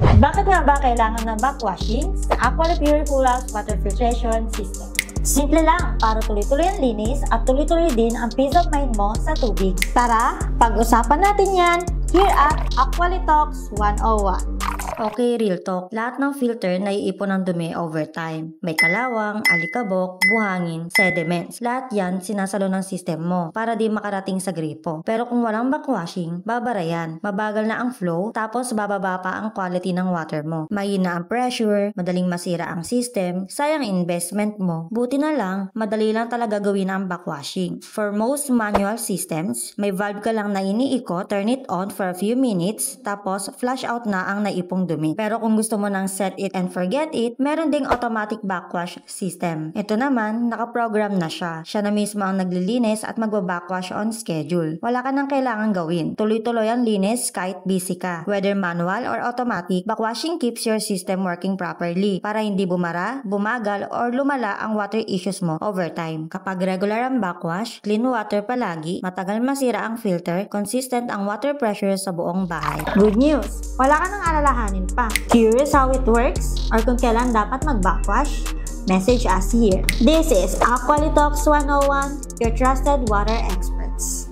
Bakit nga ba kailangan ng backwashing sa Aqualipure Full House Water Filtration System? Simple lang, para tuloy-tuloy ang linis at tuloy-tuloy din ang peace of mind mo sa tubig. Tara, pag-usapan natin yan here at Aqualitalks 101. Okay, real talk. Lahat ng filter naiipon ng dumi over time. May kalawang, alikabok, buhangin, sediments. Lahat yan sinasalo ng system mo para di makarating sa gripo. Pero kung walang backwashing, babara yan. Mabagal na ang flow, tapos bababa pa ang quality ng water mo. Mahina ang pressure, madaling masira ang system, sayang investment mo. Buti na lang, madali lang talaga gawin ang backwashing. For most manual systems, may valve ka lang na iniikot, turn it on for a few minutes, tapos flush out na ang naipong dumi. Pero kung gusto mo nang set it and forget it, meron ding automatic backwash system. Ito naman, nakaprogram na siya. Siya na mismo ang naglilinis at magbabackwash on schedule. Wala ka nang kailangan gawin. Tuloy-tuloy ang linis kahit busy ka. Whether manual or automatic, backwashing keeps your system working properly para hindi bumara, bumagal, or lumala ang water issues mo over time. Kapag regular ang backwash, clean water palagi, matagal masira ang filter, consistent ang water pressure sa buong bahay. Good news! Wala ka nang alalahanin pa. Curious how it works? Or kung kailan dapat mag-backwash? Message us here. This is Aqualitalks 101, your trusted water experts.